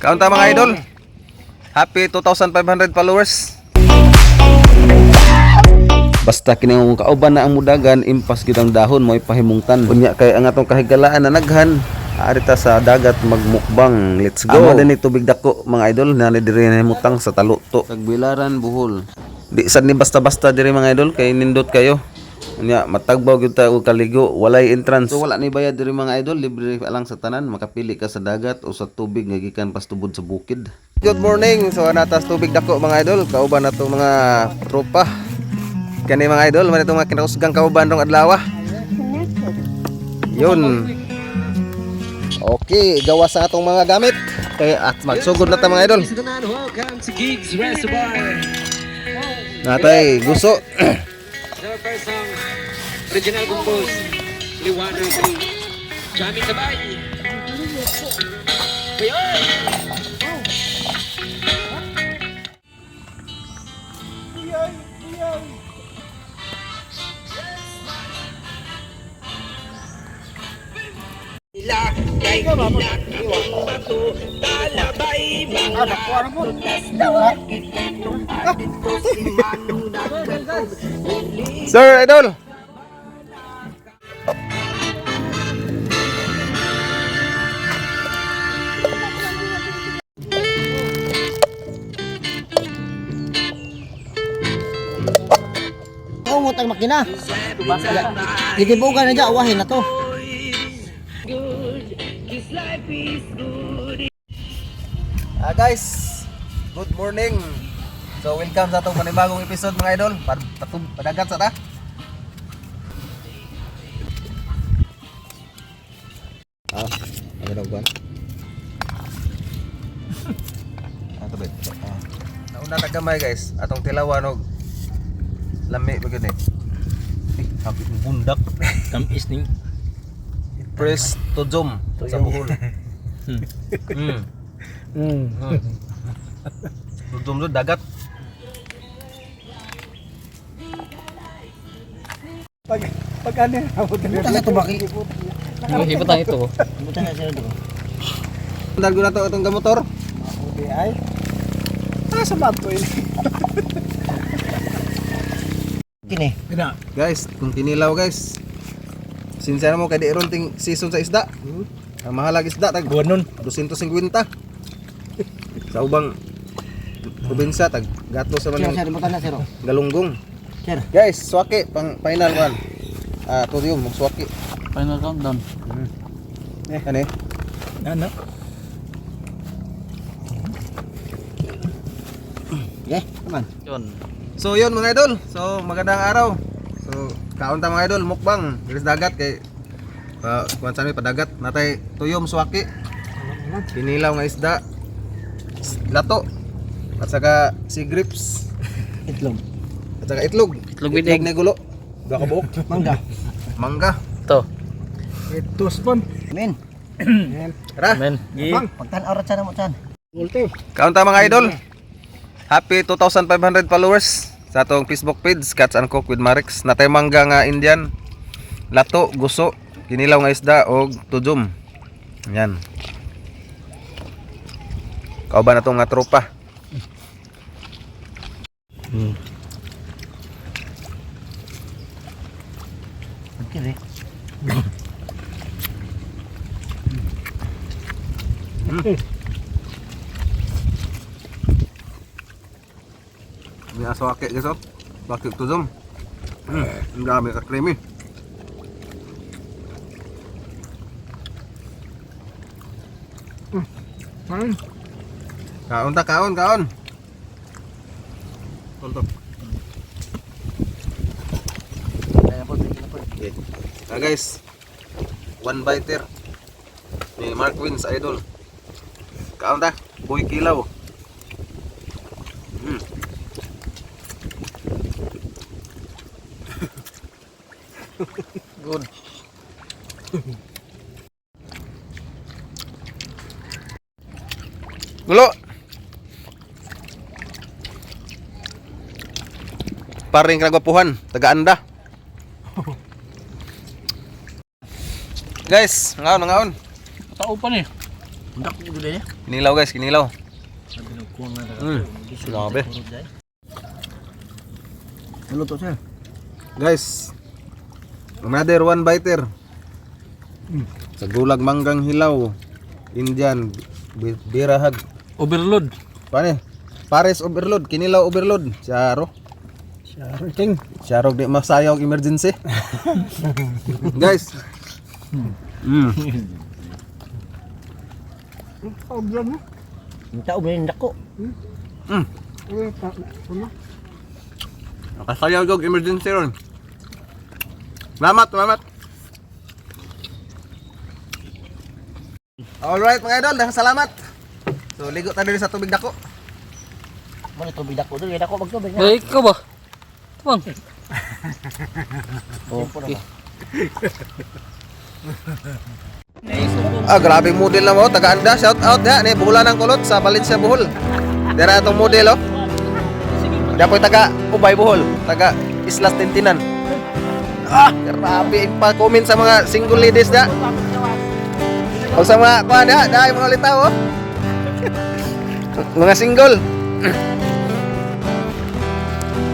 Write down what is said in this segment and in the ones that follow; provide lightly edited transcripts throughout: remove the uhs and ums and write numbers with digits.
Kaunta mga idol. Happy 2,500 followers. Basta kini ang kauban na ang mudagan, impas gid ang dahon mo ipahimungtan. Kunya kay ang atong kahigalaan na naghan, arita sa dagat magmukbang. Let's go. Amo din tubig dako mga idol, na diri na mutang sa taluto. Tagbilaran Bohol. Di sad ni basta-basta diri mga idol kay nindot kayo. Nya matagbaw gyud ta og kaligo, walay entrance. So wala ni bayad diri mga idol, libre lang sa tanan, makapili ka sa dagat o sa tubig nga gikan pas tubod sa bukid. Good morning. So natas tubig dako mga idol, kauban nato mga tropa. Kani mga idol, man itong mga kinausgang kauban rong adlaw. Yun. Okay, gawa sa atong mga gamit. Kaya at magsugod na ta mga idol. Natay gusto. First song, original compose, Liwanag ni Jamie Tabay. Sir Idol. Ungot ang makina. Gidibugan na dyan, awahin na to. Guys, good morning. So welcome sa atong panibagong episode mga idol. Padagat sa ta. Ano daw ba? Ato ba? Nauna na gamay guys. Atong tilawan og lami bagid ni. Hapit ng bundak. Tamis ning Press to zoom sa Bohol. Zoom do dagat. Pag ano, buta sa tubaki. hibutan ito. Buta na sila dito. Dalgo na to itong gamotor. Hindi ay. Sa bag ko yun. Kini. Guys, kung kinilaw guys. Sinsya mo kay di ron ting season sa isda. Ang mahalag isda tag 250 sa ubang probinsya tag gato sa Sir, manang buta na sir. galunggong. Sir. Guys, swaki pang final one. Tudium mong swaki. Final countdown. Ano? Ano? Yeah, come on. Yun. So yun mga idol. So magandang araw. So kaunta mga idol mukbang diris dagat kay kuan sa mi padagat natay tuyom swaki. Pinilaw nga isda. Lato. At saka si grips. Itlog. At saka itlog. Itlog binig. na gulo. Dua ka buok. Mangga. Mangga. Ito. Ito spon. Men. Tara. Amen. Bang, pagtan-aw ra sana mo tan. Multi. Kaunta mga idol. Happy 2,500 followers sa atong Facebook page Cats and Cook with Marix. Natay mangga nga Indian, lato, guso, kinilaw nga isda og tujum. Yan. Kauban na itong nga tropa. Kiri. May aso ake guys oh. Bakit tujum. Ang dami ka creamy. Kaon ta, kaon. Tonto. Okay. Guys, one biter ni Mark Wins idol. Kaon ta, boy kilaw. Good. Gulo. Paring kagwapuhan, taga-anda. Guys, ngaon. Tao pa ni. Dak ko gud niya. Kinilaw guys, kinilaw. Kuang na. Grabe. Ano to sir? Guys, another one biter. Sa gulag manggang hilaw. Indian, birahag. Overload. Paano? Pares overload, kinilaw overload. Syaro. Ting. Syaro di masayaw emergency. Guys. Minta umin dako. Nakasayaw jog emergency ron. Salamat. Alright mga idol, salamat. So ligo tayo diri sa tubig dako. Mo ni tubig dako dili dako magtubig na. Baik ka ba? Tumang. Okay. Grabe model na mo, taga-anda, shout out ya, ni Buhulan ng Kulot sa Valencia Bohol. Dira atong model oh. Dapoy taga Ubay Bohol, taga Islas Tintinan. Grabe pa-comment sa mga single ladies da. O sa mga kuan da, dai mga litaw oh. Mga single.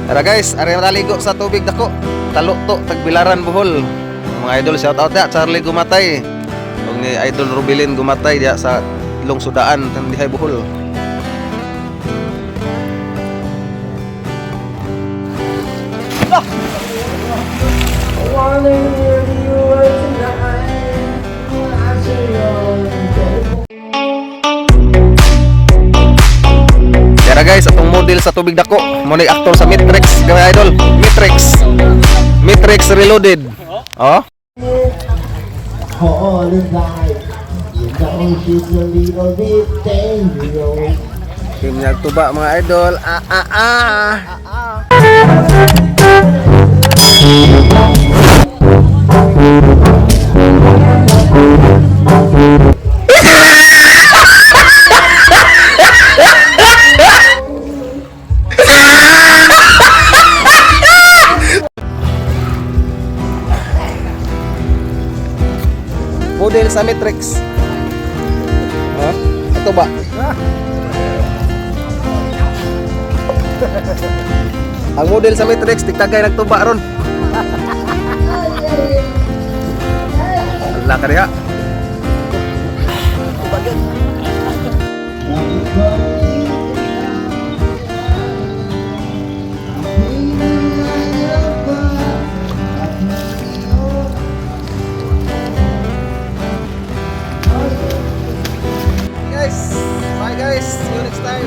Tara guys, ari maligo sa tubig dako. Talukto tagbilaran Bohol. Mga idol, shout out ya, Charlie Gumatay. Ug ni Idol Rubilin Gumatay diya sa Ilong Sudaan dihay Bohol. Tara guys, atong model sa tubig dako. Mo ni aktor sa Matrix, mga idol. Matrix Reloaded. Oh. All is life. You know she's a little bit dangerous. Kinyag tuba mga idol. Model sa Matrix. Ito ba? Ang model sa Matrix, tigtagay nagtuba ron. Allah ka diha. Guys, bye guys. See you next time.